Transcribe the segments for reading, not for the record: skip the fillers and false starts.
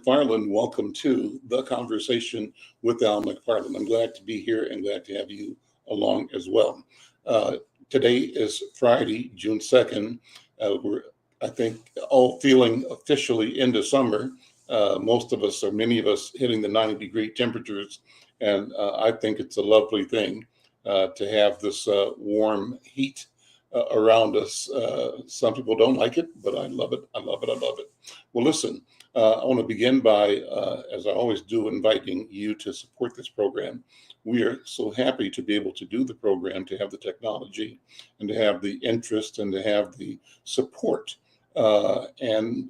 McFarlane. Welcome to The Conversation with Al McFarlane. I'm glad to be here and glad to have you along as well. Today is Friday, June 2nd. We're, I think, all feeling officially into summer. Most of us, or many of us, hitting the 90-degree temperatures. And I think it's a lovely thing to have this warm heat around us. Some people don't like it, but I love it. I love it. I love it. Well, listen, I want to begin by, as I always do, inviting you to support this program. We are so happy to be able to do the program, to have the technology and to have the interest and to have the support and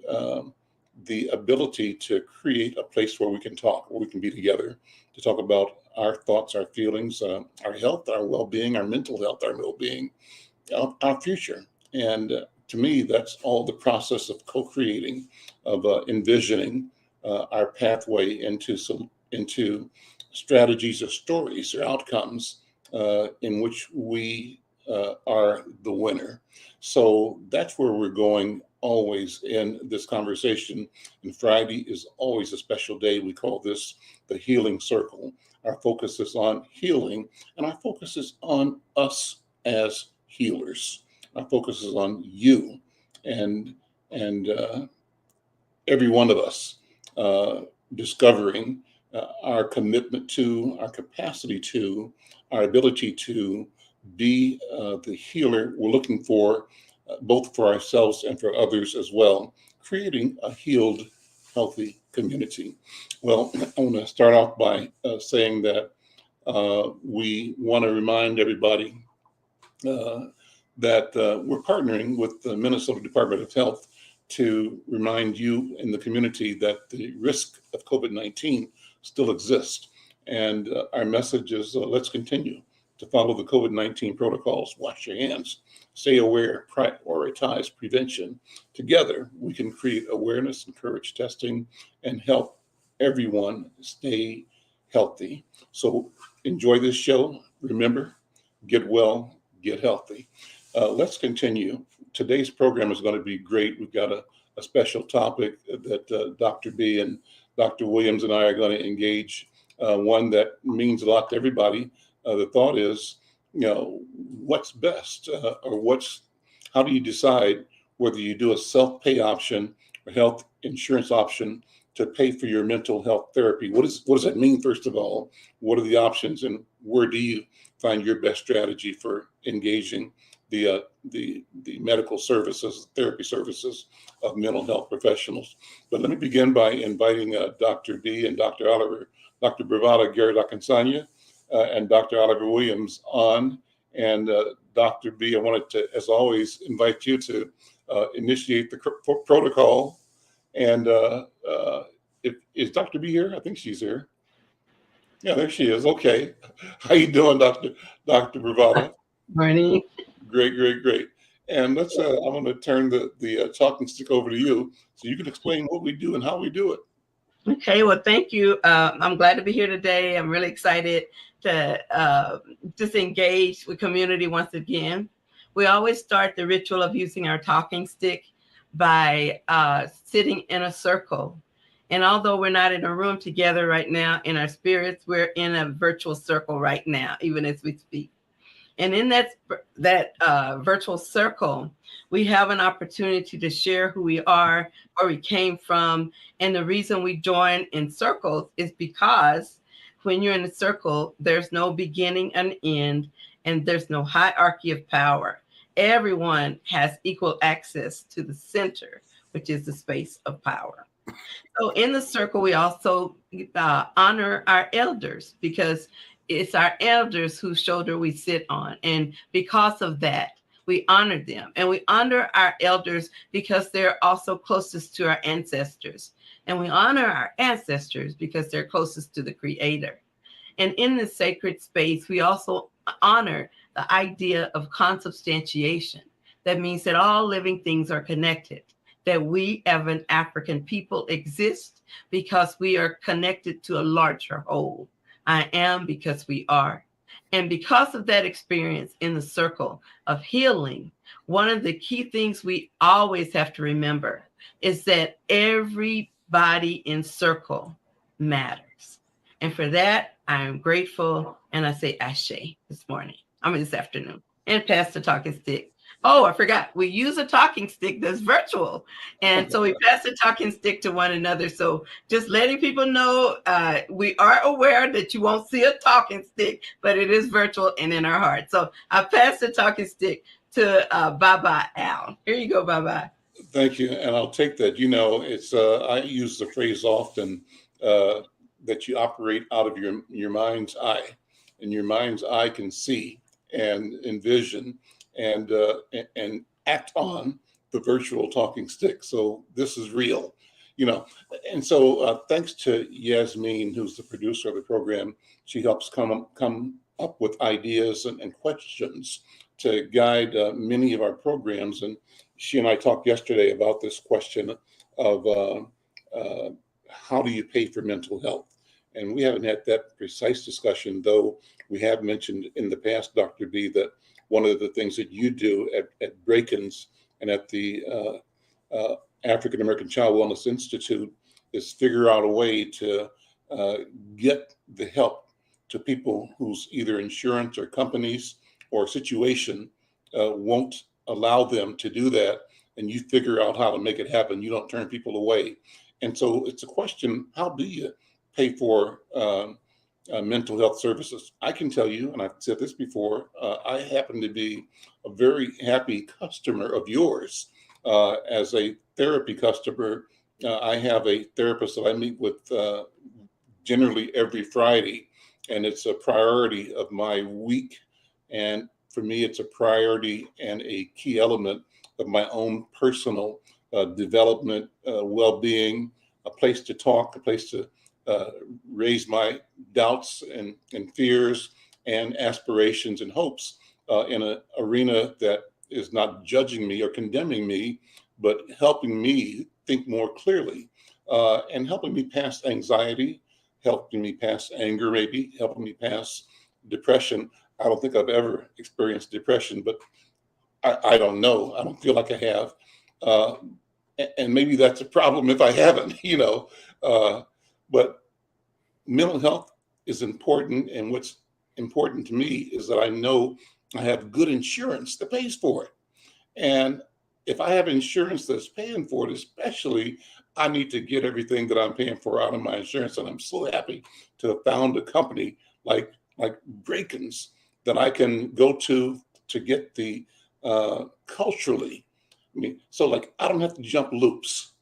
the ability to create a place where we can talk, where we can be together to talk about our thoughts, our feelings, our health, our well-being, our mental health, our well-being, our future. And to me, that's all the process of co-creating, of envisioning our pathway into strategies or stories or outcomes in which we are the winner. So that's where we're going always in this conversation. And Friday is always a special day. We call this the healing circle. Our focus is on healing, and our focus is on us as healers. Our focus is on you and every one of us discovering our commitment to, our capacity to, our ability to be the healer we're looking for, both for ourselves and for others as well, creating a healed, healthy community. Well, I want to start off by saying that we want to remind everybody that we're partnering with the Minnesota Department of Health to remind you in the community that the risk of COVID-19 still exists. And our message is let's continue to follow the COVID-19 protocols, wash your hands, stay aware, prioritize prevention. Together, we can create awareness, encourage testing, and help everyone stay healthy. So enjoy this show. Remember, get well, get healthy. Let's continue. Today's program is going to be great. We've got a special topic that Dr. B and Dr. Williams and I are going to engage, one that means a lot to everybody. The thought is, what's best or how do you decide whether you do a self-pay option or health insurance option to pay for your mental health therapy? What does that mean, first of all? What are the options, and where do you find your best strategy for engaging the medical services, therapy services of mental health professionals? But let me begin by inviting Dr. B and Dr. Oliver, Dr. Bravada Garrett and Dr. Oliver Williams on. And Dr. B, I wanted to, as always, invite you to initiate the protocol. And is Dr. B here? I think she's here. Yeah, there she is. Okay. How you doing, Dr. Bravada? Morning. Great. And I'm going to turn the talking stick over to you so you can explain what we do and how we do it. Okay, well, thank you. I'm glad to be here today. I'm really excited to just engage with community once again. We always start the ritual of using our talking stick by sitting in a circle. And although we're not in a room together right now in our spirits, we're in a virtual circle right now, even as we speak. And in that virtual circle, we have an opportunity to share who we are, where we came from. And the reason we join in circles is because when you're in a circle, there's no beginning and end, and there's no hierarchy of power. Everyone has equal access to the center, which is the space of power. So in the circle, we also honor our elders, because it's our elders whose shoulder we sit on. And because of that, we honor them. And we honor our elders because they're also closest to our ancestors. And we honor our ancestors because they're closest to the Creator. And in this sacred space, we also honor the idea of consubstantiation. That means that all living things are connected, that we as an African people exist because we are connected to a larger whole. I am because we are. And because of that experience in the circle of healing, one of the key things we always have to remember is that every body in circle matters. And for that, I am grateful. And I say ashe this afternoon. And pass the talking stick. Oh, I forgot. We use a talking stick that's virtual. And so we pass the talking stick to one another. So just letting people know, we are aware that you won't see a talking stick, but it is virtual and in our heart. So I pass the talking stick to Baba Al. Here you go, Baba. Thank you. And I'll take that. It's I use the phrase often that you operate out of your mind's eye, and your mind's eye can see and envision and act on the virtual talking stick. So this is real, And so thanks to Yasmin, who's the producer of the program, she helps come up with ideas and questions to guide many of our programs. And she and I talked yesterday about this question of how do you pay for mental health? And we haven't had that precise discussion, though we have mentioned in the past, Dr. B, that one of the things that you do at Break-ins and at the African American Child Wellness Institute is figure out a way to get the help to people whose either insurance or companies or situation won't allow them to do that. And you figure out how to make it happen. You don't turn people away. And so it's a question, how do you pay for mental health services? I can tell you, and I've said this before, I happen to be a very happy customer of yours. As a therapy customer, I have a therapist that I meet with generally every Friday, and it's a priority of my week. And for me, it's a priority and a key element of my own personal development, well-being, a place to talk, a place to raise my doubts and fears and aspirations and hopes in an arena that is not judging me or condemning me, but helping me think more clearly and helping me past anxiety, helping me past anger, maybe helping me past depression. I don't think I've ever experienced depression, but I don't know. I don't feel like I have. And maybe that's a problem if I haven't, but mental health is important. And what's important to me is that I know I have good insurance that pays for it. And if I have insurance that's paying for it, especially, I need to get everything that I'm paying for out of my insurance. And I'm so happy to have found a company like Break-ins that I can go to get the culturally. So I don't have to jump loops.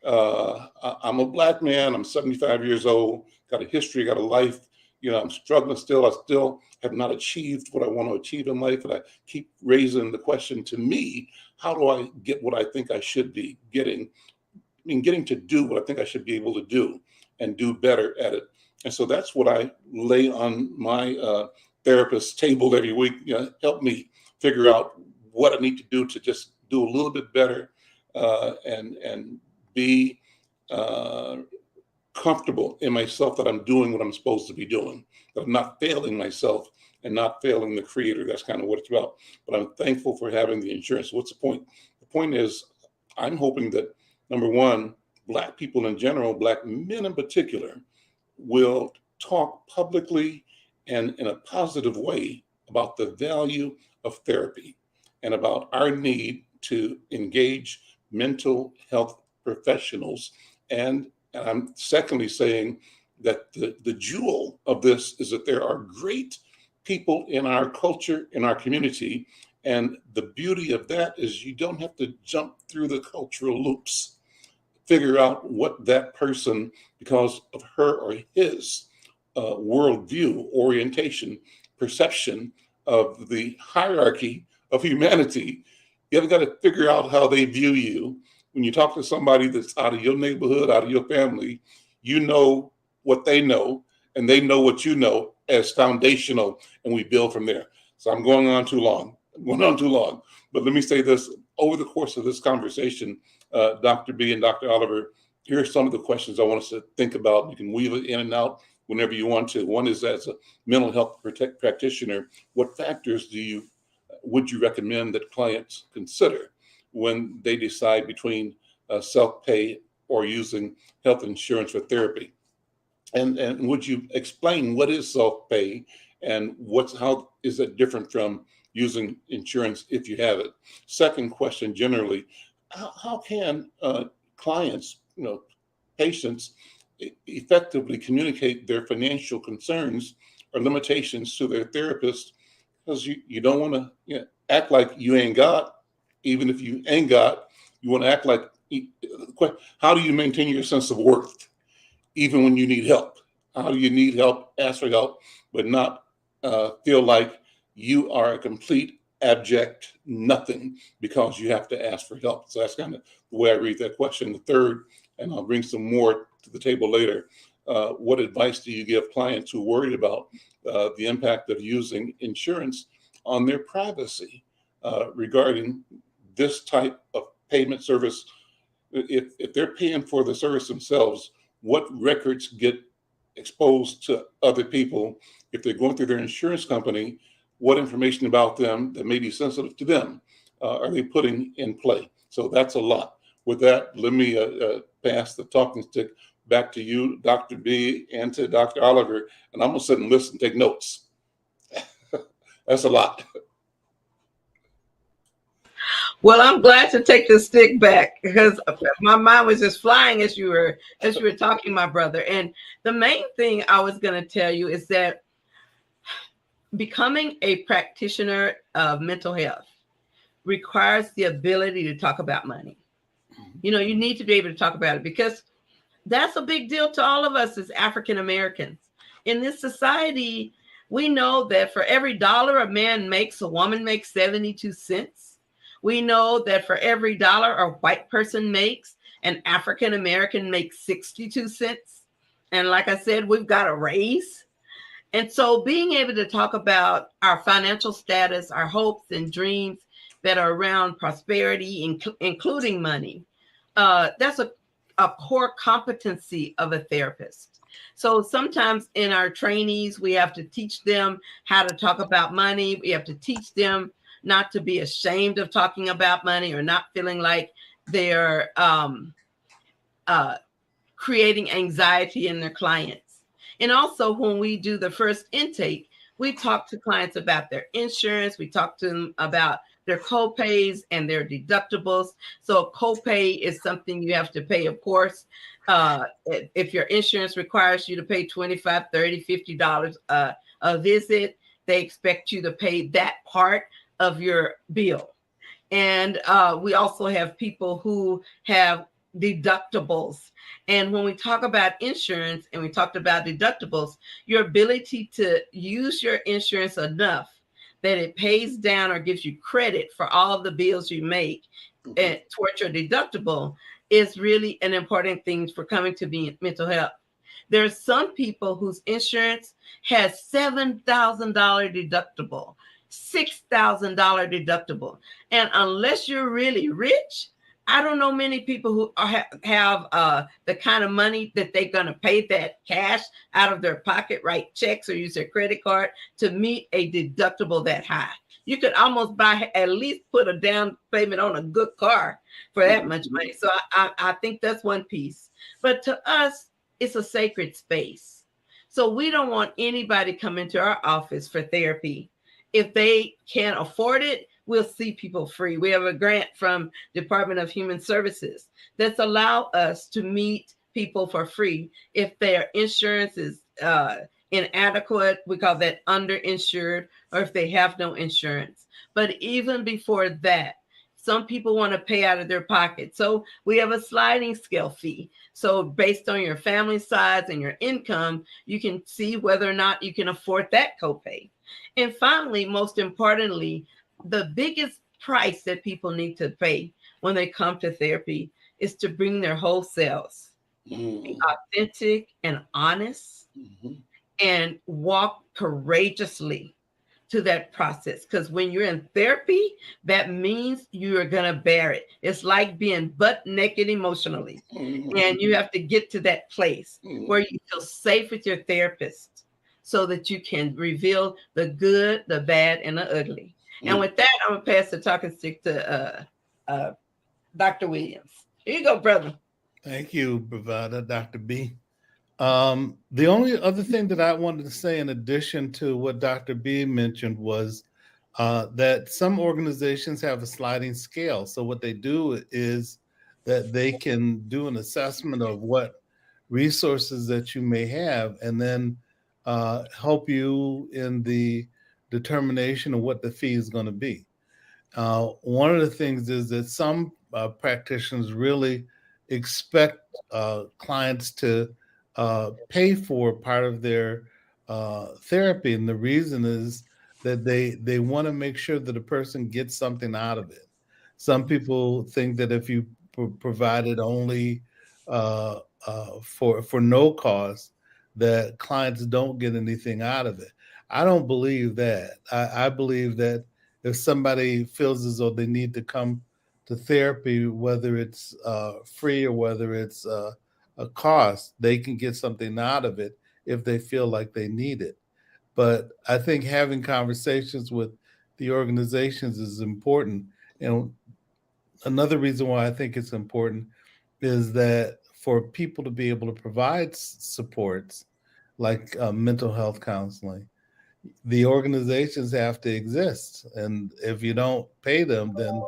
I'm a Black man. I'm 75 years old, got a history, got a life. I'm struggling still. I still have not achieved what I want to achieve in life. And I keep raising the question to me, how do I get what I think I should be getting? Getting to do what I think I should be able to do and do better at it. And so that's what I lay on my therapist's table every week. Help me figure out what I need to do to just do a little bit better and be comfortable in myself that I'm doing what I'm supposed to be doing, that I'm not failing myself and not failing the creator. That's kind of what it's about. But I'm thankful for having the insurance. What's the point? The point is, I'm hoping that, number one, Black people in general, Black men in particular, will talk publicly and in a positive way about the value of therapy and about our need to engage mental health professionals. And I'm secondly saying that the jewel of this is that there are great people in our culture, in our community. And the beauty of that is you don't have to jump through the cultural loops. Figure out what that person, because of her or his worldview, orientation, perception of the hierarchy of humanity, you have got to figure out how they view you. When you talk to somebody that's out of your neighborhood, out of your family, you know what they know, and they know what you know as foundational, and we build from there. So I'm going on too long. But let me say this. Over the course of this conversation, Dr. B and Dr. Oliver, here are some of the questions I want us to think about. You can weave it in and out whenever you want to. One is, as a mental health practitioner, what factors would you recommend that clients consider when they decide between self-pay or using health insurance for therapy. And would you explain what is self-pay and how is it different from using insurance if you have it? Second question, generally, how can clients, patients, effectively communicate their financial concerns or limitations to their therapist? Because you don't want to act like you ain't got, even if you ain't got, you want to act like, how do you maintain your sense of worth even when you need help? How do you need help, ask for help, but not feel like you are a complete abject nothing because you have to ask for help? So that's kind of the way I read that question. The third, and I'll bring some more to the table later, what advice do you give clients who are worried about the impact of using insurance on their privacy regarding this type of payment service? If they're paying for the service themselves, what records get exposed to other people? If they're going through their insurance company, what information about them that may be sensitive to them are they putting in play? So that's a lot. With that, let me pass the talking stick back to you, Dr. B, and to Dr. Oliver, and I'm gonna sit and listen, take notes. That's a lot. Well, I'm glad to take the stick back because my mind was just flying as you were talking, my brother. And the main thing I was going to tell you is that becoming a practitioner of mental health requires the ability to talk about money. You need to be able to talk about it because that's a big deal to all of us as African Americans. In this society, we know that for every dollar a man makes, a woman makes 72 cents. We know that for every dollar a white person makes, an African American makes 62 cents. And like I said, we've got a raise. And so being able to talk about our financial status, our hopes and dreams that are around prosperity, including money, that's a core competency of a therapist. So sometimes in our trainees, we have to teach them how to talk about money. We have to teach them not to be ashamed of talking about money or not feeling like they're creating anxiety in their clients. And also when we do the first intake, we talk to clients about their insurance. We talk to them about their co-pays and their deductibles. So copay is something you have to pay, of course. If your insurance requires you to pay $25, $30, $50 a visit, they expect you to pay that part of your bill. And we also have people who have deductibles. And when we talk about insurance and we talked about deductibles, your ability to use your insurance enough that it pays down or gives you credit for all of the bills you make towards your deductible is really an important thing for coming to be mental health. There's some people whose insurance has $7,000 deductible, $6,000 deductible. And unless you're really rich, I don't know many people who have the kind of money that they're going to pay that cash out of their pocket, write checks or use their credit card to meet a deductible that high. You could almost at least put a down payment on a good car for that much money. So I think that's one piece. But to us, it's a sacred space. So we don't want anybody coming to our office for therapy. If they can't afford it, we'll see people free. We have a grant from Department of Human Services that's allow us to meet people for free. If their insurance is inadequate, we call that underinsured, or if they have no insurance. But even before that, some people want to pay out of their pocket. So we have a sliding scale fee. So based on your family size and your income, you can see whether or not you can afford that copay. And finally, most importantly, the biggest price that people need to pay when they come to therapy is to bring their whole selves, be authentic and honest, and walk courageously to that process. Because when you're in therapy, that means you are going to bear it. It's like being butt naked emotionally. And you have to get to that place where you feel safe with your therapist so that you can reveal the good, the bad, and the ugly. And with that, I'm going to pass the talking stick to Dr. Williams. Here you go, brother. Thank you, Bravada, Dr. B. The only other thing that I wanted to say in addition to what Dr. B mentioned was that some organizations have a sliding scale. So what they do is that they can do an assessment of what resources that you may have and then help you in the determination of what the fee is going to be. One of the things is that some practitioners really expect clients to pay for part of their therapy, and the reason is that they want to make sure that a person gets something out of it. Some people think that if you provided only for no cost, that clients don't get anything out of it. I don't believe that. I believe that if somebody feels as though they need to come to therapy, whether it's free or whether it's a cost, they can get something out of it if they feel like they need it. But I think having conversations with the organizations is important. And another reason why I think it's important is that for people to be able to provide supports like mental health counseling, the organizations have to exist. And if you don't pay them, then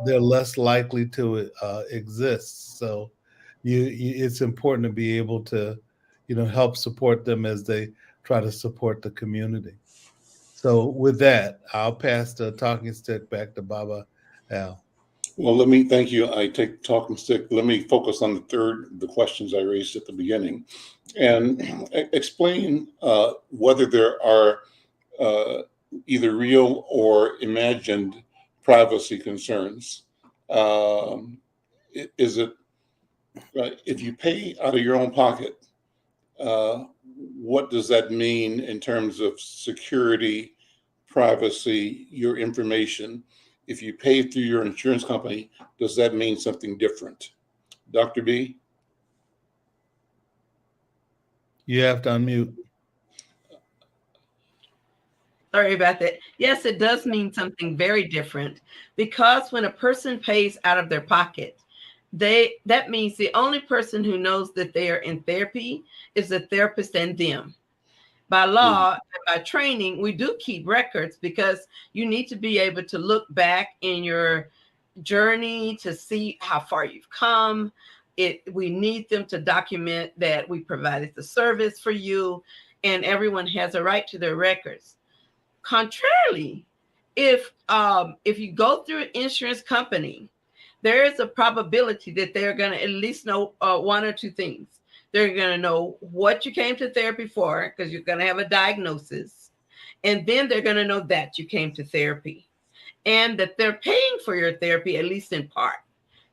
they're less likely to exist. So it's important to be able to, help support them as they try to support the community. So with that, I'll pass the talking stick back to Baba Al. Well, let me thank you. I take talking stick. Let me focus on the questions I raised at the beginning, and explain whether there are either real or imagined privacy concerns. Um, is it right? If you pay out of your own pocket, what does that mean in terms of security, privacy, your information? If you pay through your insurance company, does that mean something different? Dr. B? You have to unmute. Sorry about that. Yes, it does mean something very different, because when a person pays out of their pocket, that means the only person who knows that they are in therapy is the therapist and them. By law and by training, we do keep records because you need to be able to look back in your journey to see how far you've come. We need them to document that we provided the service for you, and everyone has a right to their records. Contrarily, if you go through an insurance company, there is a probability that they're going to at least know one or two things. They're going to know what you came to therapy for, because you're going to have a diagnosis. And then they're going to know that you came to therapy and that they're paying for your therapy, at least in part.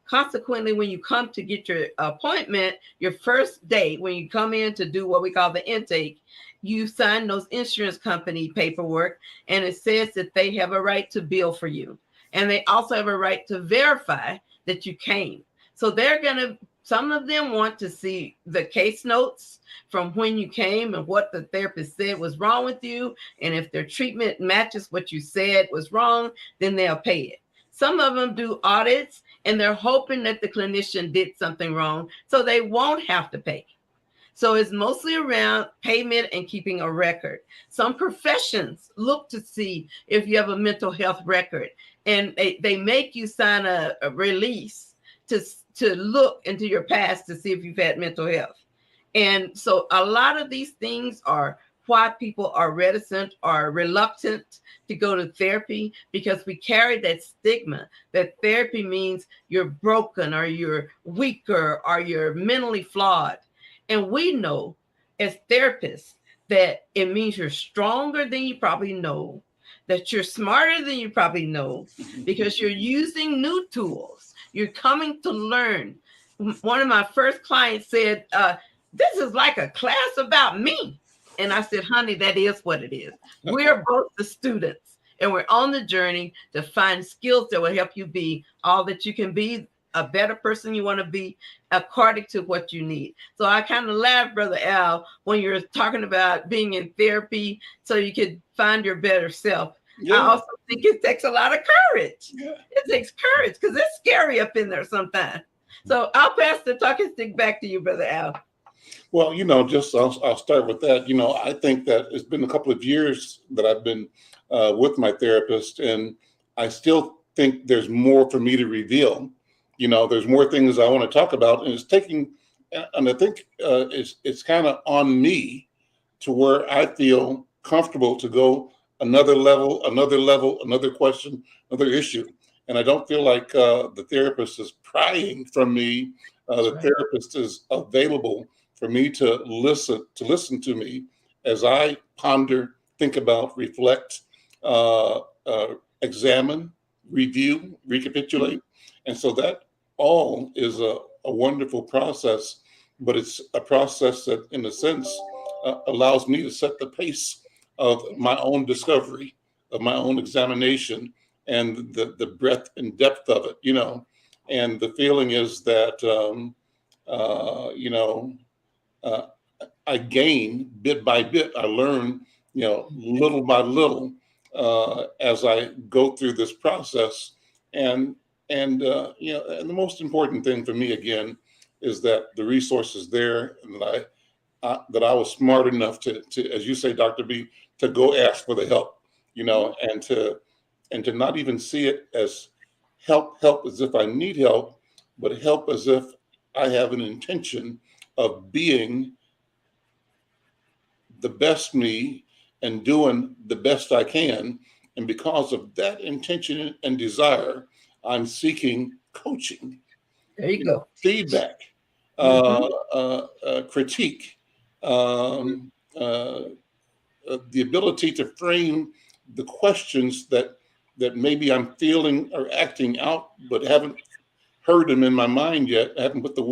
Consequently, when you come to get your appointment, your first day, when you come in to do what we call the intake, you sign those insurance company paperwork, and it says that they have a right to bill for you. And they also have a right to verify that you came. So some of them want to see the case notes from when you came and what the therapist said was wrong with you. And if their treatment matches what you said was wrong, then they'll pay it. Some of them do audits, and they're hoping that the clinician did something wrong so they won't have to pay. So it's mostly around payment and keeping a record. Some professions look to see if you have a mental health record, and they make you sign a release to look into your past to see if you've had mental health. And so a lot of these things are why people are reticent or reluctant to go to therapy, because we carry that stigma that therapy means you're broken or you're weaker or you're mentally flawed. And we know as therapists that it means you're stronger than you probably know, that you're smarter than you probably know, because you're using new tools. You're coming to learn. One of my first clients said, this is like a class about me. And I said, honey, that is what it is. We're both the students, and we're on the journey to find skills that will help you be all that you can be, a better person you want to be, according to what you need. So I kind of laugh, Brother Al, when you're talking about being in therapy so you can find your better self. Yeah. I also think it takes a lot of courage. Yeah. It takes courage because it's scary up in there sometimes. So I'll pass the talking stick back to you, Brother Al. Well, I'll start with that. I think that it's been a couple of years that I've been with my therapist, and I still think there's more for me to reveal. There's more things I want to talk about, and I think it's kind of on me to where I feel comfortable to go another level, another question, another issue. And I don't feel like the therapist is prying from me. The therapist is available for me to listen to me as I ponder, think about, reflect, examine, review, recapitulate. And so that all is a wonderful process, but it's a process that, in a sense, allows me to set the pace of my own discovery, of my own examination, and the breadth and depth of it, And the feeling is that, I gain bit by bit. I learn, little by little as I go through this process. And the most important thing for me, again, is that the resource is there, and that I was smart enough to, as you say, Dr. B, to go ask for the help, and to not even see it as help as if I need help, but help as if I have an intention of being the best me and doing the best I can. And because of that intention and desire, I'm seeking coaching, There you go. feedback, critique, the ability to frame the questions that maybe I'm feeling or acting out, but haven't heard them in my mind yet. I haven't put the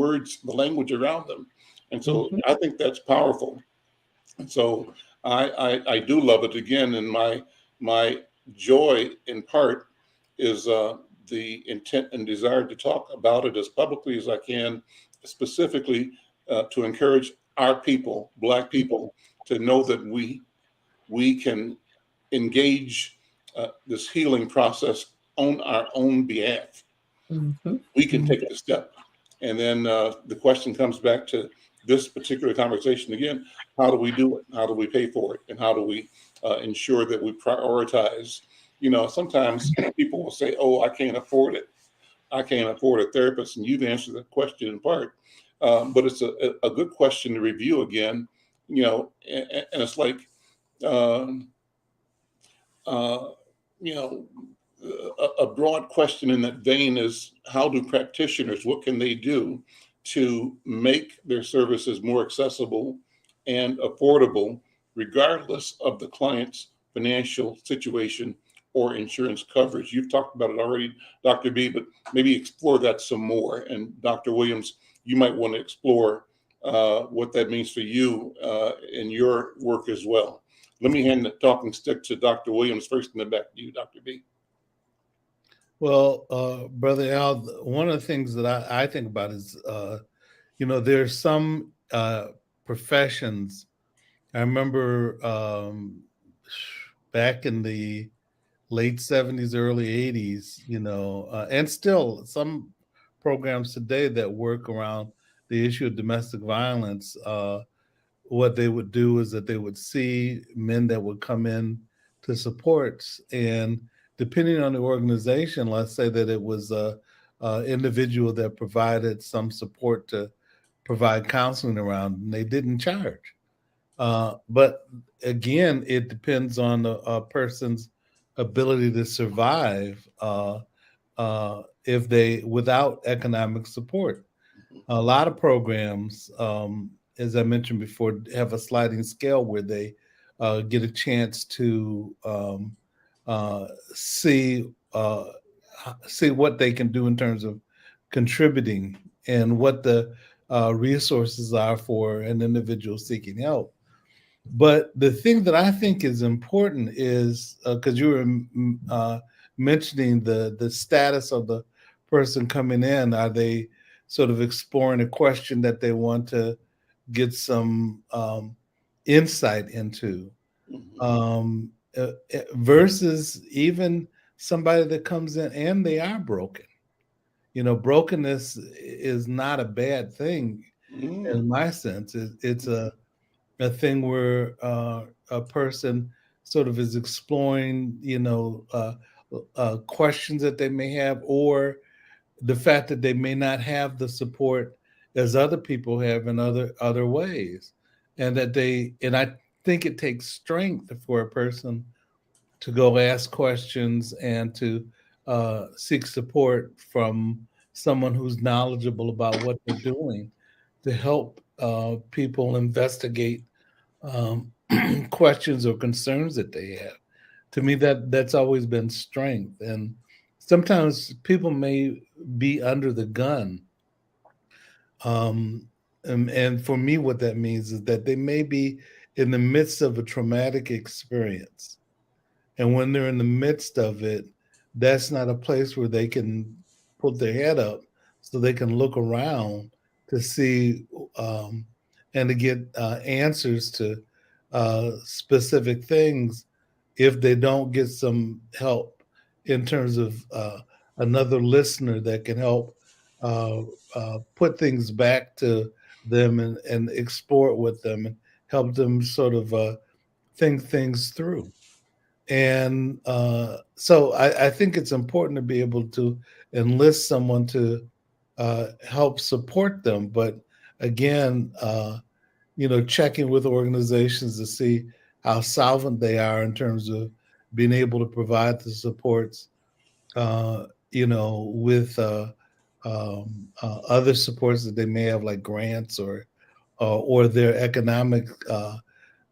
language around them. And so I think that's powerful. And so I do love it again. And my joy in part is the intent and desire to talk about it as publicly as I can, specifically to encourage our people, Black people, to know that we can engage this healing process on our own behalf. We can take the step. And then the question comes back to this particular conversation again: how do we do it? How do we pay for it? And how do we ensure that we prioritize? Sometimes people will say, "Oh, I can't afford it. I can't afford a therapist," and you've answered the question in part. But it's a good question to review again. And it's like, a broad question in that vein is, how do practitioners, what can they do to make their services more accessible and affordable, regardless of the client's financial situation or insurance coverage? You've talked about it already, Dr. B, but maybe explore that some more. And Dr. Williams, you might want to explore what that means for you in your work as well. Let me hand the talking stick to Dr. Williams first, and then back to you, Dr. B. Well, Brother Al, one of the things that I think about is, there's some professions. I remember back in the late 70s, early 80s, and still some programs today that work around the issue of domestic violence. What they would do is that they would see men that would come in to supports, and depending on the organization, let's say that it was a individual that provided some support to provide counseling around, and they didn't charge. But again, it depends on a person's ability to survive if they without economic support. A lot of programs, as I mentioned before, have a sliding scale where they get a chance to see what they can do in terms of contributing and what the resources are for an individual seeking help. But the thing that I think is important is because you were mentioning the status of the person coming in. Are they sort of exploring a question that they want to get some insight into? Versus even somebody that comes in and they are broken. brokenness is not a bad thing in my sense. It's a thing where a person sort of is exploring, questions that they may have, or the fact that they may not have the support as other people have in other ways, and I think it takes strength for a person to go ask questions and to seek support from someone who's knowledgeable about what they're doing to help people investigate questions or concerns that they have. To me, that's always been strength. And sometimes people may be under the gun. And for me, what that means is that they may be in the midst of a traumatic experience. And when they're in the midst of it, that's not a place where they can put their head up so they can look around to see and to get answers to specific things if they don't get some help in terms of another listener that can help put things back to them and explore it with them and help them sort of think things through. And so I think it's important to be able to enlist someone to help support them. But again, checking with organizations to see how solvent they are in terms of being able to provide the supports, with other supports that they may have, like grants or their economic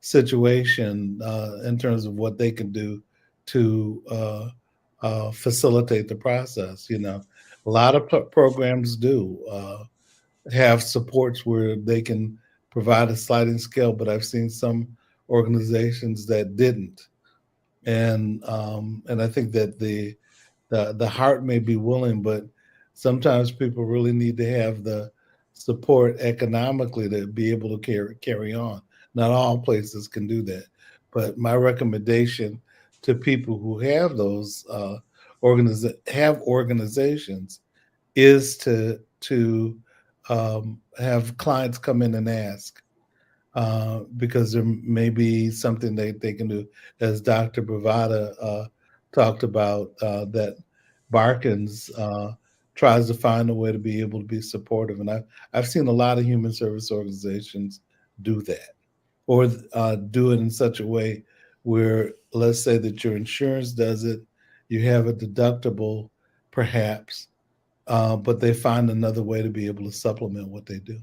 situation in terms of what they can do to facilitate the process. A lot of programs do have supports where they can provide a sliding scale, but I've seen some organizations that didn't, and I think that the heart may be willing, but sometimes people really need to have the support economically to be able to carry on. Not all places can do that, but my recommendation to people who have those organizations is to have clients come in and ask, because there may be something they can do, as Dr. Bravada talked about, that Barkins tries to find a way to be able to be supportive. And I've seen a lot of human service organizations do that, or do it in such a way where, let's say that your insurance does it, you have a deductible perhaps, but they find another way to be able to supplement what they do.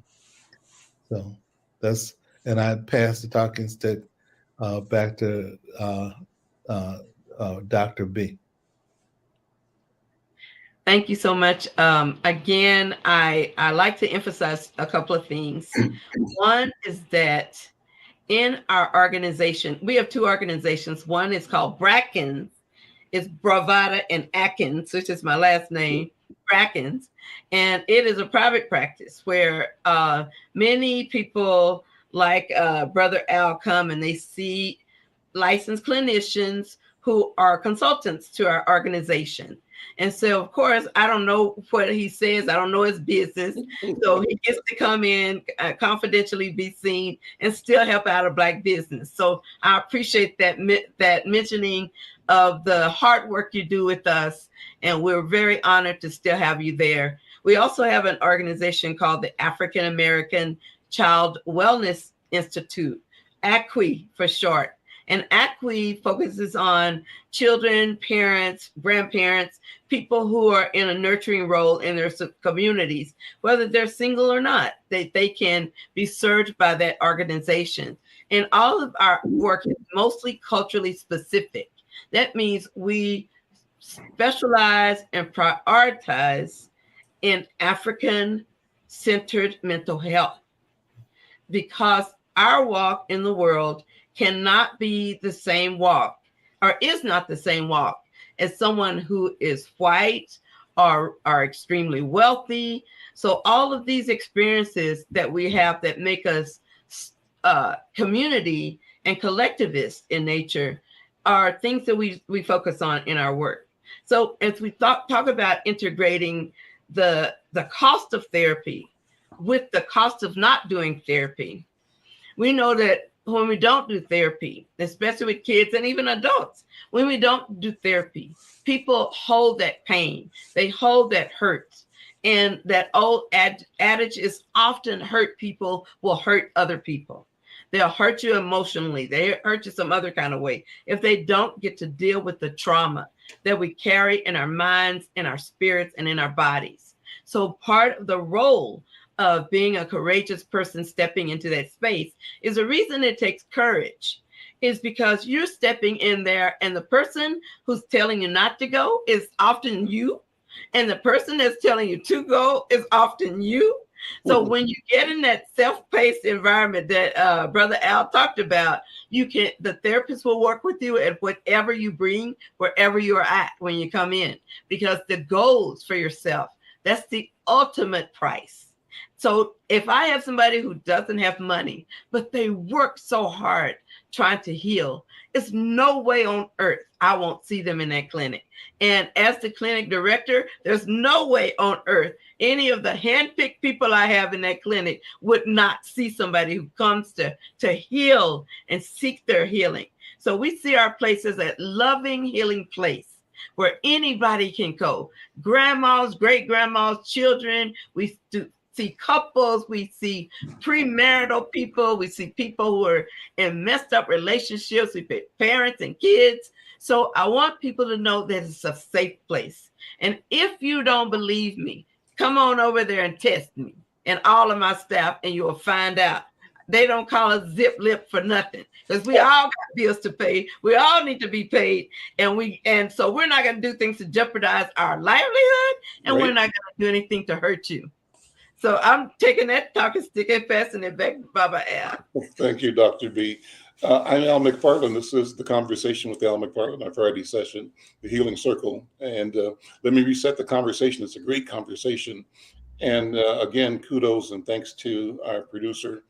So and I pass the talking stick back to Dr. B. Thank you so much. Again, I like to emphasize a couple of things. One is that in our organization, we have two organizations. One is called Brackens. It's Bravada and Atkins, which is my last name, Brackens. And it is a private practice where many people like Brother Al come and they see licensed clinicians who are consultants to our organization. And so, of course, I don't know what he says. I don't know his business. So he gets to come in, confidentially be seen, and still help out a Black business. So I appreciate that mentioning of the hard work you do with us. And we're very honored to still have you there. We also have an organization called the African American Child Wellness Institute, ACWI for short. And ACWI focuses on children, parents, grandparents, people who are in a nurturing role in their communities, whether they're single or not, they can be served by that organization. And all of our work is mostly culturally specific. That means we specialize and prioritize in African-centered mental health, because our walk in the world cannot be the same walk, or is not the same walk, as someone who is white or are extremely wealthy. So all of these experiences that we have that make us community and collectivist in nature are things that we focus on in our work. So as we talk about integrating the cost of therapy with the cost of not doing therapy. We know that when we don't do therapy, especially with kids and even adults, when we don't do therapy, people hold that pain, they hold that hurt. And that old adage is often hurt people will hurt other people. They'll hurt you emotionally. They hurt you some other kind of way if they don't get to deal with the trauma that we carry in our minds, in our spirits, and in our bodies. So part of the role of being a courageous person stepping into that space is the reason it takes courage is because you're stepping in there and the person who's telling you not to go is often you. And the person that's telling you to go is often you. So when you get in that self-paced environment that Brother Al talked about, the therapist will work with you at whatever you bring, wherever you're at when you come in, because the goals for yourself, that's the ultimate price. So if I have somebody who doesn't have money, but they work so hard trying to heal, it's no way on earth I won't see them in that clinic. And as the clinic director, there's no way on earth any of the handpicked people I have in that clinic would not see somebody who comes to heal and seek their healing. So we see our place as a loving, healing place where anybody can go. Grandmas, great-grandmas, children, we see couples, we see premarital people, we see people who are in messed up relationships, we see parents and kids. So I want people to know that it's a safe place. And if you don't believe me, come on over there and test me and all of my staff, and you will find out. They don't call us zip lip for nothing, because we all got bills to pay. We all need to be paid. And so we're not going to do things to jeopardize our livelihood, and we're not going to do anything to hurt you. So I'm taking that talking stick and passing it back to Baba Al. Thank you, Dr. B. I'm Al McFarlane. This is the Conversation with Al McFarlane, our Friday session, the Healing Circle. And let me reset the conversation. It's a great conversation. And again, kudos and thanks to our producer,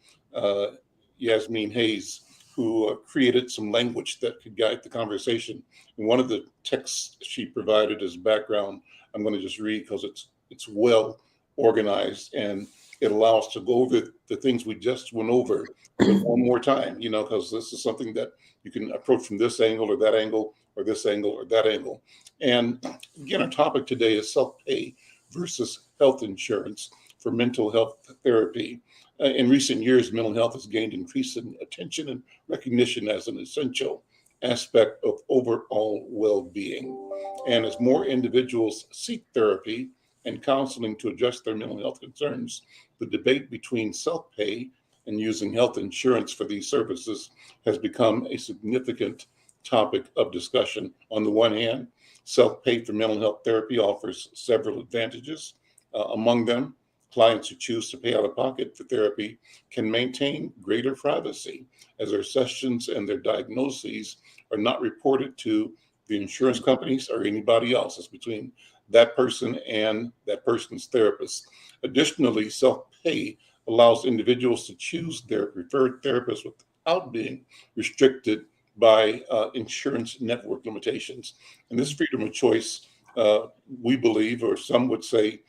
Yasmin Hayes, who created some language that could guide the conversation. And one of the texts she provided as background, I'm going to just read because it's well organized, and it allows us to go over the things we just went over one more time, because this is something that you can approach from this angle or that angle or this angle or that angle. And again, our topic today is self-pay versus health insurance for mental health therapy. In recent years, mental health has gained increasing attention and recognition as an essential aspect of overall well-being. And as more individuals seek therapy and counseling to address their mental health concerns, the debate between self-pay and using health insurance for these services has become a significant topic of discussion. On the one hand, self-pay for mental health therapy offers several advantages. Among them, clients who choose to pay out of pocket for therapy can maintain greater privacy, as their sessions and their diagnoses are not reported to the insurance companies or anybody else. It's between that person and that person's therapist. Additionally, self-pay allows individuals to choose their preferred therapist without being restricted by insurance network limitations. And this freedom of choice, we believe, or some would say,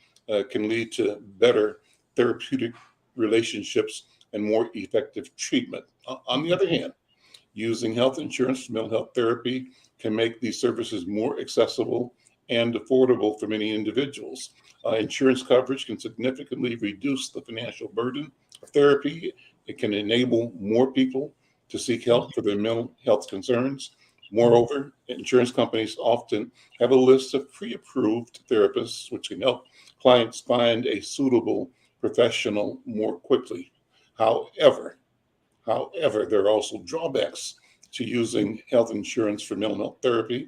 can lead to better therapeutic relationships and more effective treatment. On the other hand, using health insurance for mental health therapy can make these services more accessible and affordable for many individuals. Insurance coverage can significantly reduce the financial burden of therapy. It can enable more people to seek help for their mental health concerns. Moreover, insurance companies often have a list of pre-approved therapists, which can help clients find a suitable professional more quickly. However, there are also drawbacks to using health insurance for mental health therapy.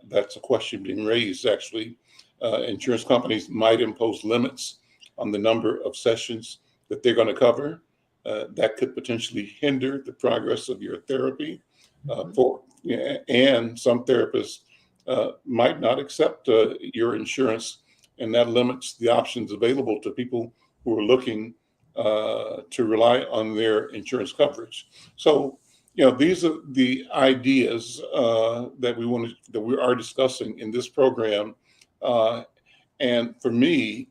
That's a question being raised, actually. Insurance companies might impose limits on the number of sessions that they're going to cover. That could potentially hinder the progress of your therapy. And some therapists might not accept your insurance, and that limits the options available to people who are looking to rely on their insurance coverage. So, these are the ideas that we are discussing in this program. And for me,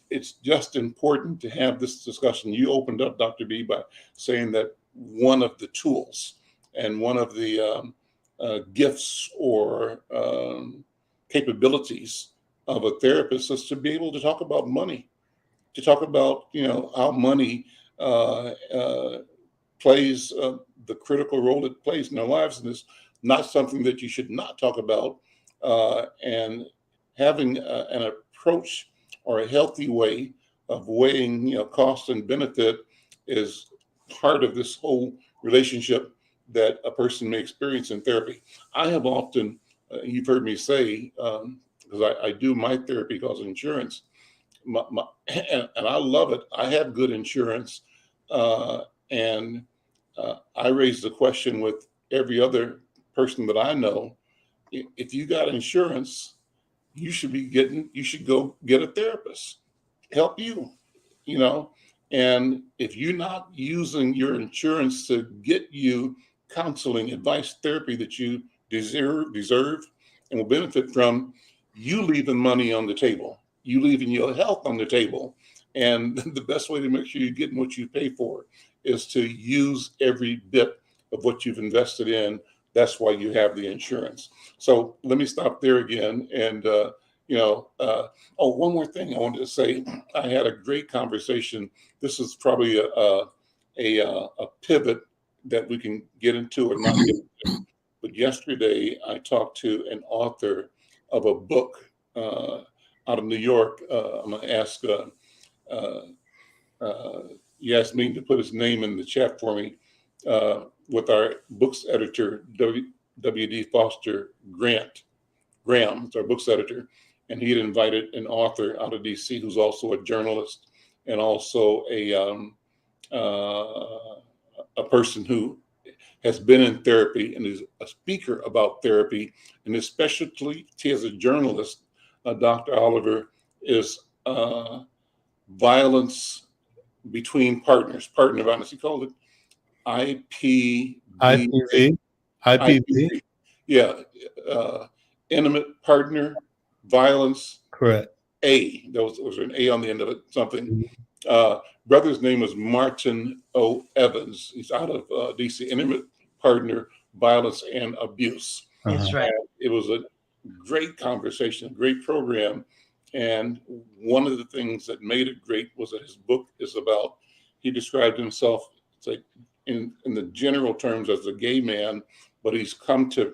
it's just important to have this discussion. You opened up, Dr. B, by saying that one of the tools and one of the gifts or capabilities of a therapist is to be able to talk about money, to talk about, how money plays the critical role it plays in our lives, and it's not something that you should not talk about. And having an approach or a healthy way of weighing, cost and benefit is part of this whole relationship that a person may experience in therapy. I have often, you've heard me say, because I do my therapy because of insurance, and I love it. I have good insurance, and I raise the question with every other person that I know. If you got insurance, you should go get a therapist, help you, you know. And if you're not using your insurance to get you counseling, advice, therapy that you deserve and will benefit from, you leaving money on the table, you leaving your health on the table. And the best way to make sure you're getting what you pay for is to use every bit of what you've invested in. That's why you have the insurance. So let me stop there again. And, one more thing I wanted to say. I had a great conversation. This is probably a pivot that we can get into or not get into. But yesterday I talked to an author of a book out of New York. I'm going to ask Yasmin to put his name in the chat for me, with our books editor, W.D. Foster Graham. It's our books editor. And he had invited an author out of DC who's also a journalist and also a person who has been in therapy and is a speaker about therapy. And especially as a journalist, Dr. Oliver, is violence between partners, partner violence. He called it IPV. IPV. Yeah. Intimate partner violence. Correct. There was an A on the end of it, something. Brother's name was Martin O. Evans. He's out of DC. Intimate partner violence and abuse. That's right. And it was a great conversation, a great program. And one of the things that made it great was that his book is about, he described himself, it's like in the general terms, as a gay man, but he's come to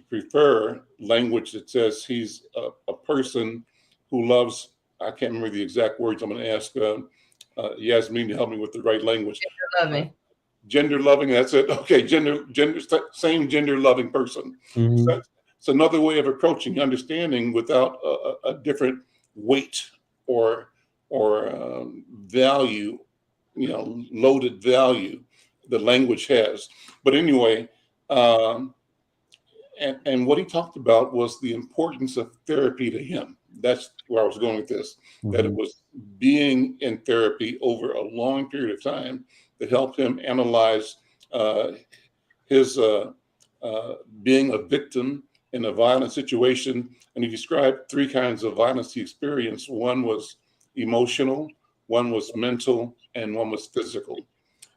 prefer language that says he's a person who loves, I can't remember the exact words. I'm going to ask Yasmin to help me with the right language. Gender loving, that's it. Okay, same gender loving person. Mm-hmm. So it's another way of approaching understanding without a different weight or value, loaded value the language has. But anyway, and what he talked about was the importance of therapy to him. That's where I was going with this, that it was being in therapy over a long period of time that helped him analyze his being a victim in a violent situation. And he described 3 kinds of violence he experienced. One was emotional, one was mental, and one was physical.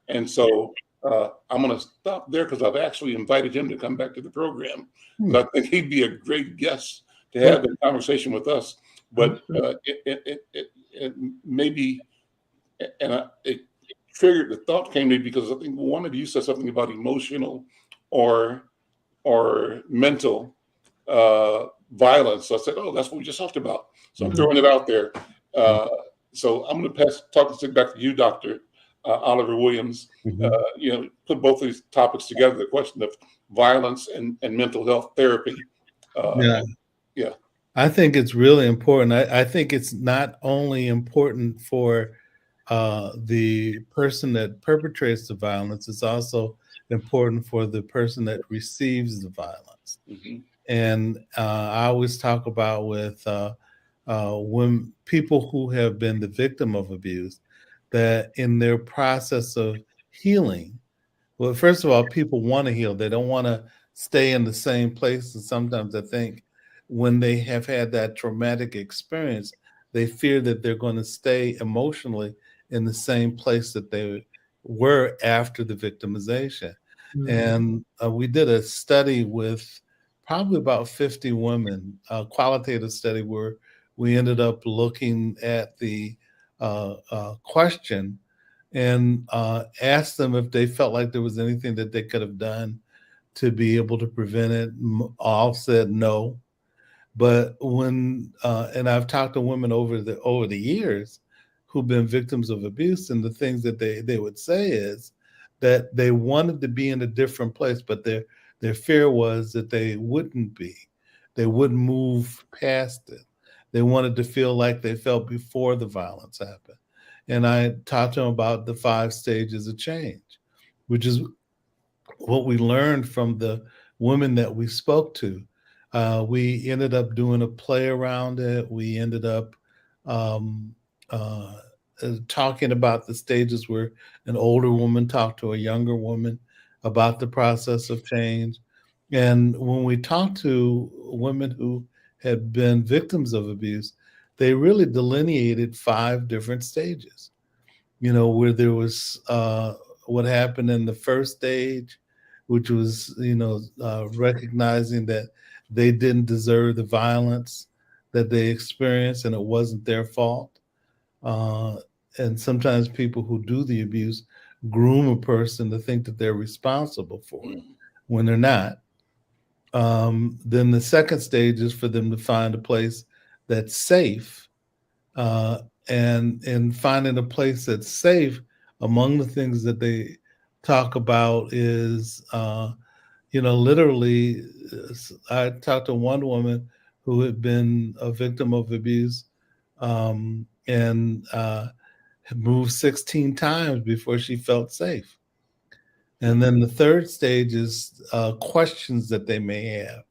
And so I'm going to stop there because I've actually invited him to come back to the program. I think he'd be a great guest to have a conversation with us. But it maybe, and it triggered, the thought came to me because I think one of you said something about emotional or mental violence. So I said, oh, that's what we just talked about. So I'm throwing it out there. So I'm going to talk this back to you, Dr. Oliver Williams. Put both of these topics together, the question of violence and mental health therapy. I think it's really important. I think it's not only important for the person that perpetrates the violence, it's also important for the person that receives the violence. And I always talk about with when people who have been the victim of abuse, that in their process of healing, well, first of all, people want to heal. They don't want to stay in the same place. And sometimes I think when they have had that traumatic experience, they fear that they're going to stay emotionally in the same place that they were after the victimization. And we did a study with probably about 50 women, a qualitative study where we ended up looking at the question and asked them if they felt like there was anything that they could have done to be able to prevent it. All said no. But when and I've talked to women over the years who've been victims of abuse, and the things that they would say is that they wanted to be in a different place, but their fear was that they wouldn't be. They wouldn't move past it. They wanted to feel like they felt before the violence happened. And I talked to them about the 5 stages of change, which is what we learned from the women that we spoke to. We ended up doing a play around it. We ended up um, uh, talking about the stages where an older woman talked to a younger woman about the process of change. And when we talked to women who had been victims of abuse, they really delineated 5 different stages. Where there was what happened in the first stage, which was, recognizing that they didn't deserve the violence that they experienced and it wasn't their fault. And sometimes people who do the abuse groom a person to think that they're responsible for it when they're not. Then the second stage is for them to find a place that's safe. And in finding a place that's safe, among the things that they talk about is, literally, I talked to one woman who had been a victim of abuse and had moved 16 times before she felt safe. And then the third stage is questions that they may have,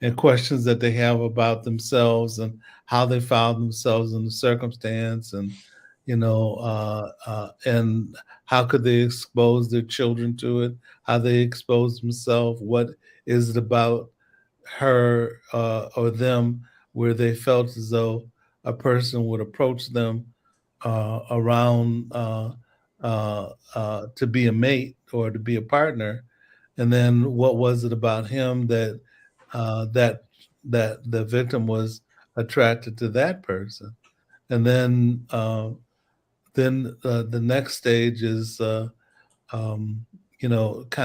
and questions that they have about themselves and how they found themselves in the circumstance, and and how could they expose their children to it, how they expose themselves, what is it about her or them where they felt as though a person would approach them around to be a mate or to be a partner, and then what was it about him that that the victim was attracted to that person. And then the next stage is kind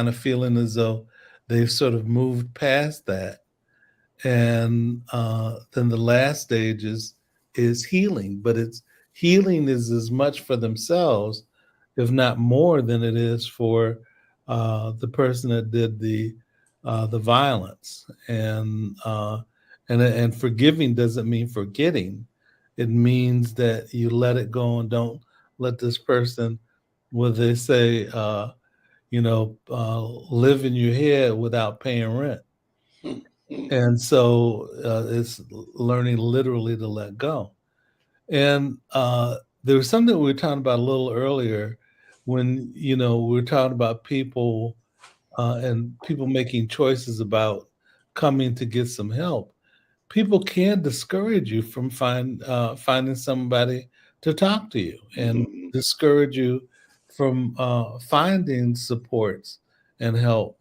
of feeling as though they've sort of moved past that. And then the last stage is healing, but it's healing is as much for themselves, if not more, than it is for the person that did the violence. And forgiving doesn't mean forgetting. It means that you let it go and don't let this person, what they say, live in your head without paying rent. And so it's learning literally to let go. And there was something we were talking about a little earlier when, we were talking about people and people making choices about coming to get some help. People can discourage you from finding somebody to talk to you, and discourage you from finding supports and help.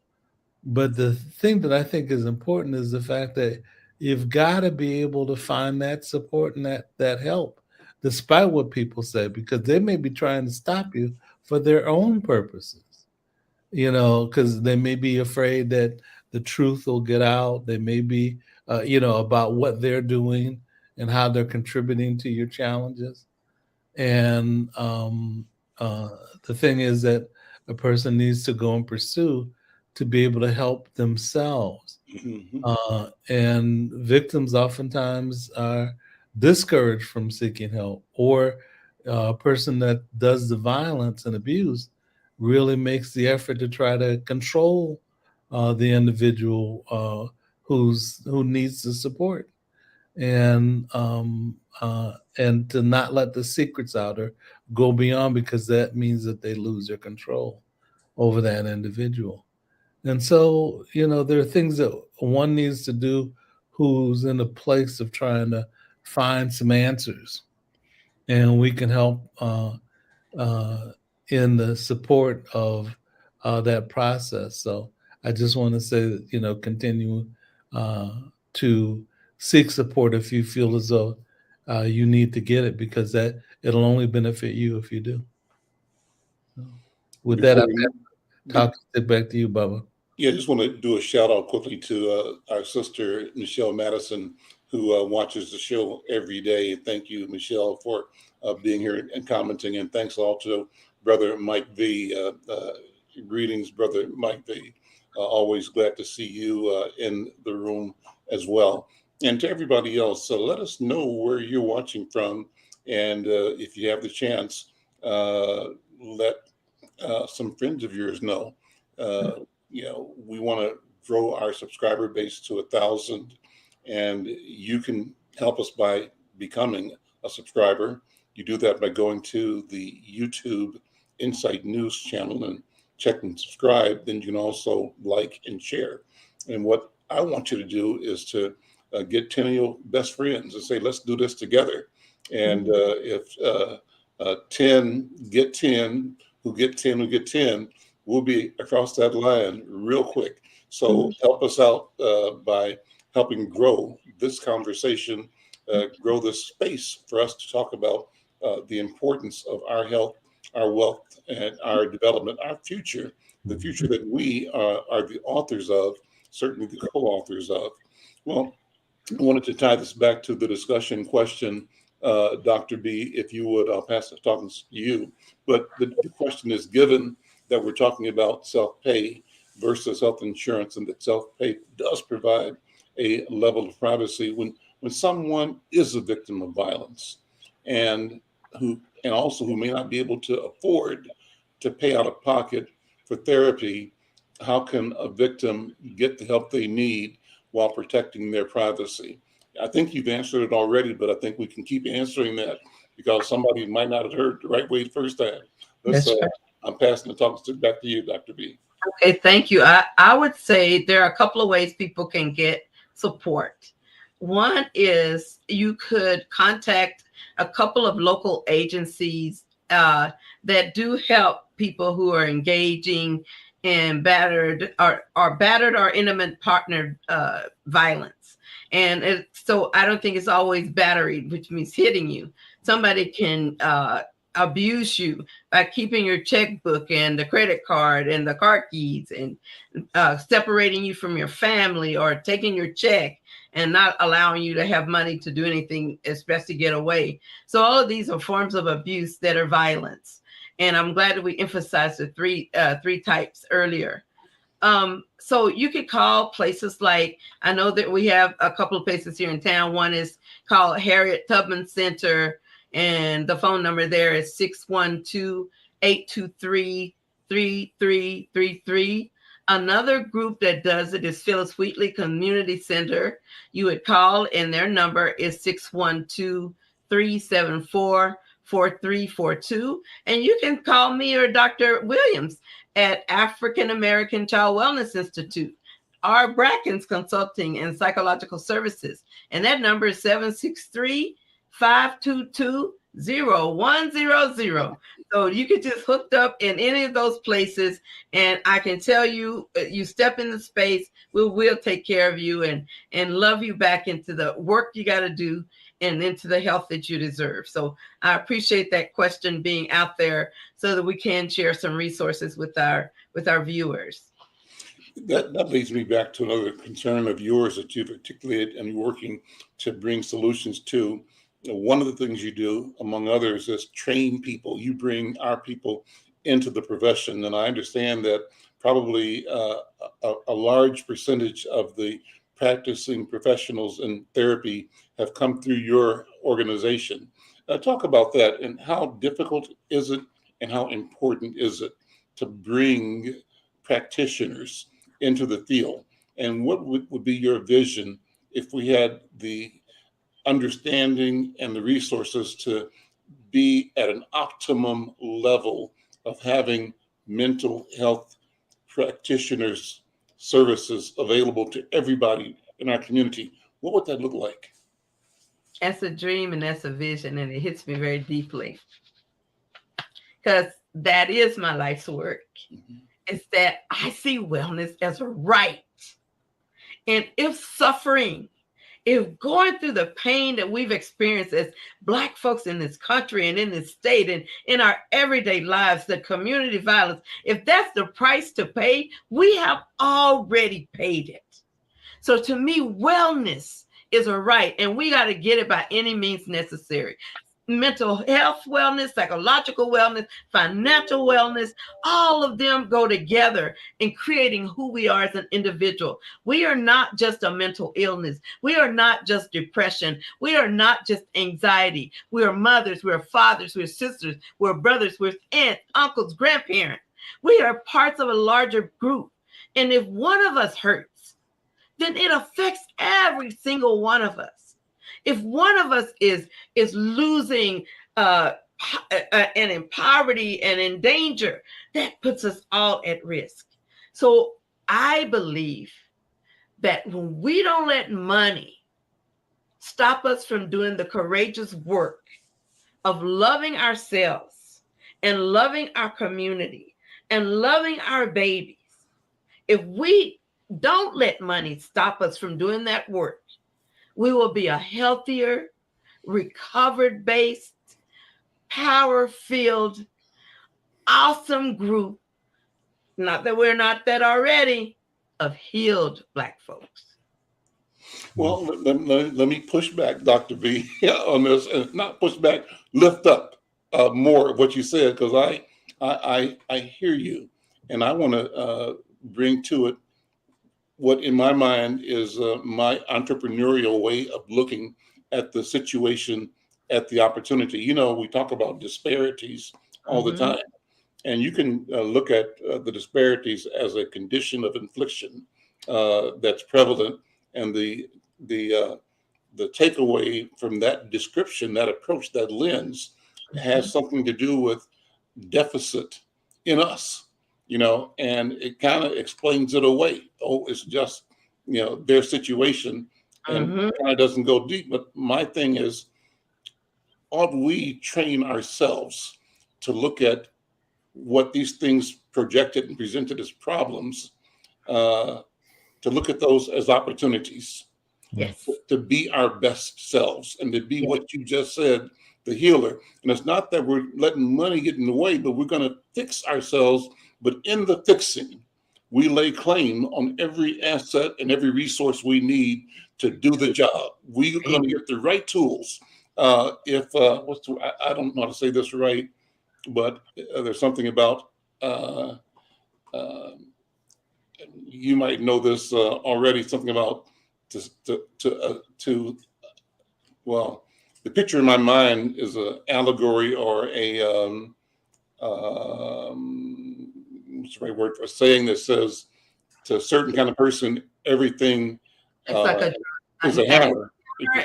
But the thing that I think is important is the fact that you've got to be able to find that support and that help, despite what people say, because they may be trying to stop you for their own purposes, because they may be afraid that the truth will get out. They may be, about what they're doing and how they're contributing to your challenges. And the thing is that a person needs to go and pursue to be able to help themselves. And victims oftentimes are discouraged from seeking help, or a person that does the violence and abuse really makes the effort to try to control the individual who needs the support, and to not let the secrets out or go beyond, because that means that they lose their control over that individual. And so, there are things that one needs to do who's in a place of trying to find some answers, and we can help in the support of that process. So I just want to say that, continue to seek support if you feel as though you need to get it, because that it'll only benefit you if you do. So with that, I'll it back to you, Bubba. Yeah, I just want to do a shout out quickly to our sister, Michelle Madison, who watches the show every day. Thank you, Michelle, for being here and commenting. And thanks also, Brother Mike V. Greetings, Brother Mike V. Always glad to see you in the room as well. And to everybody else, let us know where you're watching from. And if you have the chance, let some friends of yours know. We want to grow our subscriber base to 1,000, and you can help us by becoming a subscriber. You do that by going to the YouTube Insight News channel and check and subscribe. Then you can also like and share. And what I want you to do is to get 10 of your best friends and say, let's do this together. And if 10 get 10, who get 10, who get 10, we'll be across that line real quick. So help us out by helping grow this conversation, grow this space for us to talk about the importance of our health, our wealth, and our development, our future, the future that we are the authors of, certainly the co-authors of. Well, I wanted to tie this back to the discussion question, Dr. B, if you would. I'll pass the talking to you. But the question is, given that we're talking about self-pay versus health insurance, and that self-pay does provide a level of privacy when someone is a victim of violence and also who may not be able to afford to pay out of pocket for therapy, how can a victim get the help they need while protecting their privacy? I think you've answered it already, but I think we can keep answering that because somebody might not have heard the right way the first time. I'm passing the talk back to you, Dr. B. Okay, thank you. I would say there are a couple of ways people can get support. One is you could contact a couple of local agencies that do help people who are engaging in battered or intimate partner violence. And so I don't think it's always battery, which means hitting you. Somebody can abuse you by keeping your checkbook and the credit card and the car keys and separating you from your family, or taking your check and not allowing you to have money to do anything, especially get away. So all of these are forms of abuse that are violence. And I'm glad that we emphasized the three types earlier. So you could call places like, I know that we have a couple of places here in town. One is called Harriet Tubman Center, and the phone number there is 612-823-3333. Another group that does it is Phyllis Wheatley Community Center. You would call, and their number is 612-374-4342. And you can call me or Dr. Williams at African American Child Wellness Institute, our Brackens Consulting and Psychological Services. And that number is 763-522-0100. So you could just hooked up in any of those places, and I can tell you, you step in the space, we'll take care of you and love you back into the work you got to do and into the health that you deserve. So I appreciate that question being out there so that we can share some resources with our viewers. That leads me back to another concern of yours that you've articulated and you're working to bring solutions to. One of the things you do, among others, is train people. You bring our people into the profession. And I understand that probably a large percentage of the practicing professionals in therapy have come through your organization. Talk about that, and how difficult is it and how important is it to bring practitioners into the field? And what would be your vision if we had the understanding and the resources to be at an optimum level of having mental health practitioners services available to everybody in our community? what would that look like? That's a dream and that's a vision, and it hits me very deeply because that is my life's work. Mhm. It's that I see wellness as a right. And if going through the pain that we've experienced as Black folks in this country and in this state and in our everyday lives, the community violence, if that's the price to pay, we have already paid it. So to me, wellness is a right, and we got to get it by any means necessary. Mental health wellness, psychological wellness, financial wellness, all of them go together in creating who we are as an individual. We are not just a mental illness. We are not just depression. We are not just anxiety. We are mothers, we're fathers, we're sisters, we're brothers, we're aunts, uncles, grandparents. We are parts of a larger group. And if one of us hurts, then it affects every single one of us. If one of us is losing and in poverty and in danger, that puts us all at risk. So I believe that when we don't let money stop us from doing the courageous work of loving ourselves and loving our community and loving our babies, if we don't let money stop us from doing that work, we will be a healthier, recovered based, power filled, awesome group. Not that we're not that already, of healed Black folks. Well, let me push back, Dr. B, on this, and not push back, lift up more of what you said, because I hear you, and I want to bring to it what in my mind is my entrepreneurial way of looking at the situation, at the opportunity. You know, we talk about disparities all the time, and you can look at the disparities as a condition of infliction that's prevalent, and the takeaway from that description, that approach, that lens has something to do with deficit in us, you know, and it kind of explains it away. Oh, it's just, you know, their situation, and kind of doesn't go deep. But my thing is, ought we train ourselves to look at what these things projected and presented as problems, to look at those as opportunities? Yes. To be our best selves and to be what you just said, the healer. And it's not that we're letting money get in the way, but we're going to fix ourselves. But in the fixing, we lay claim on every asset and every resource we need to do the job. We're going to get the right tools. I don't know how to say this right, but there's something about, you might know this already, something about well, the picture in my mind is an allegory or what's the right word for a saying that says, to a certain kind of person, everything is a hammer.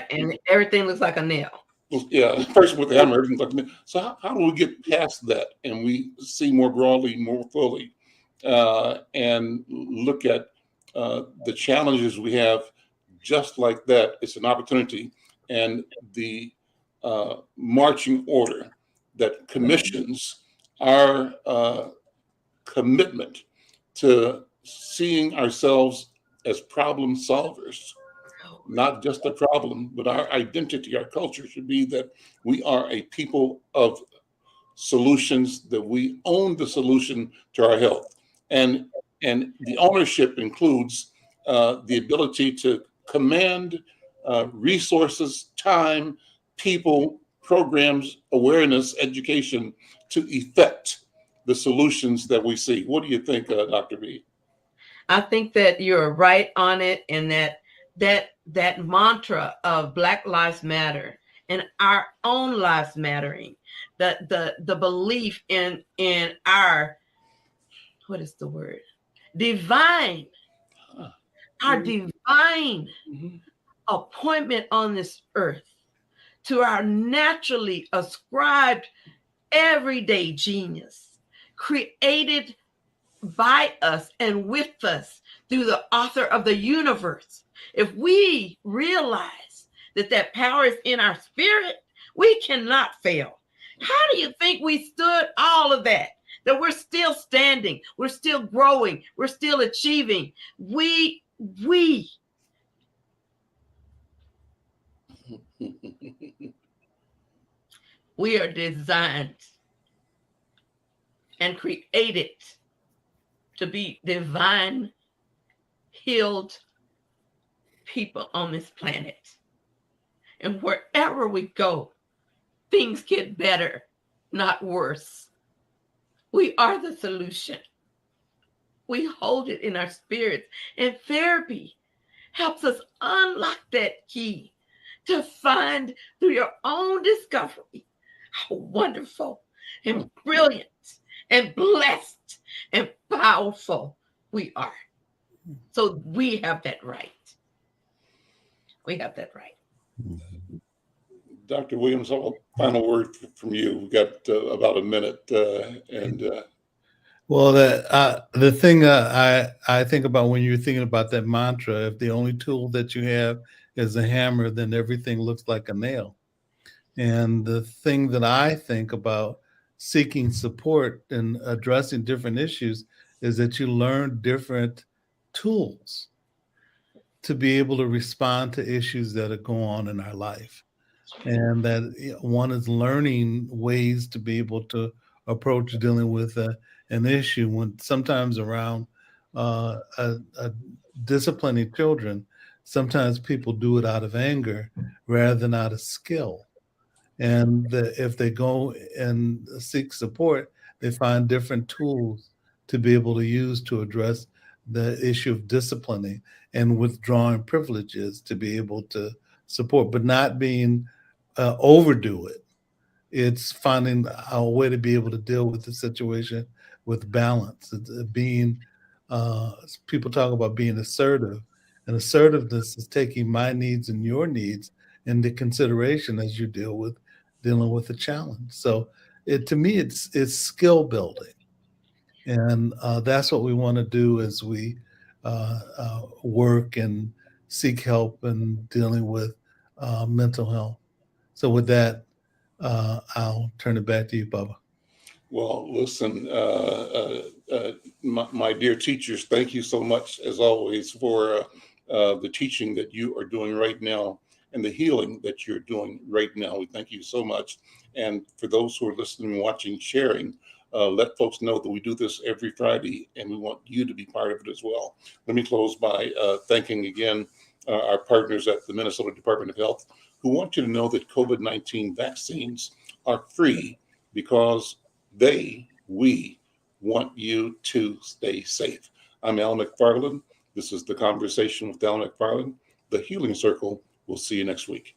And everything looks like a nail. Yeah, a person with a hammer, everything's like a nail. So how do we get past that and we see more broadly, more fully, and look at the challenges we have? Just like that, it's an opportunity, and the marching order that commissions our commitment to seeing ourselves as problem solvers, not just a problem, but our identity, our culture should be that we are a people of solutions, that we own the solution to our health. And the ownership includes the ability to command resources, time, people, programs, awareness, education to effect the solutions that we see. What do you think, Dr. B? I think that you're right on it, and that mantra of Black Lives Matter and our own lives mattering, the belief in our, what is the word? Divine. Our divine appointment on this earth, to our naturally ascribed everyday genius, created by us and with us through the author of the universe, If we realize that that power is in our spirit, we cannot fail. How do you think we stood all of that? That we're still standing, we're still growing, we're still achieving. We are designed and created to be divine, healed people on this planet. And wherever we go, things get better, not worse. We are the solution. We hold it in our spirits. And therapy helps us unlock that key to find through your own discovery how wonderful and brilliant and blessed and powerful we are. So we have that right. We have that right. Dr. Williams, a final word from you. We've got about a minute. Well, the thing I think about when you're thinking about that mantra, if the only tool that you have is a hammer, then everything looks like a nail. And the thing that I think about seeking support and addressing different issues is that you learn different tools to be able to respond to issues that are going on in our life. And that one is learning ways to be able to approach dealing with an issue when sometimes around disciplining children, sometimes people do it out of anger rather than out of skill. And if they go and seek support, they find different tools to be able to use to address the issue of disciplining and withdrawing privileges to be able to support, but not being overdo it. It's finding a way to be able to deal with the situation with balance. It's being, people talk about being assertive, and assertiveness is taking my needs and your needs into consideration as you dealing with a challenge. So to me, it's skill building. And that's what we want to do as we work and seek help in dealing with mental health. So with that, I'll turn it back to you, Bubba. Well, listen, my dear teachers, thank you so much, as always, for the teaching that you are doing right now and the healing that you're doing right now. We thank you so much. And for those who are listening, watching, sharing, let folks know that we do this every Friday, and we want you to be part of it as well. Let me close by thanking again our partners at the Minnesota Department of Health, who want you to know that COVID-19 vaccines are free because we want you to stay safe. I'm Al McFarlane. This is The Conversation with Al McFarlane, the Healing Circle. We'll see you next week.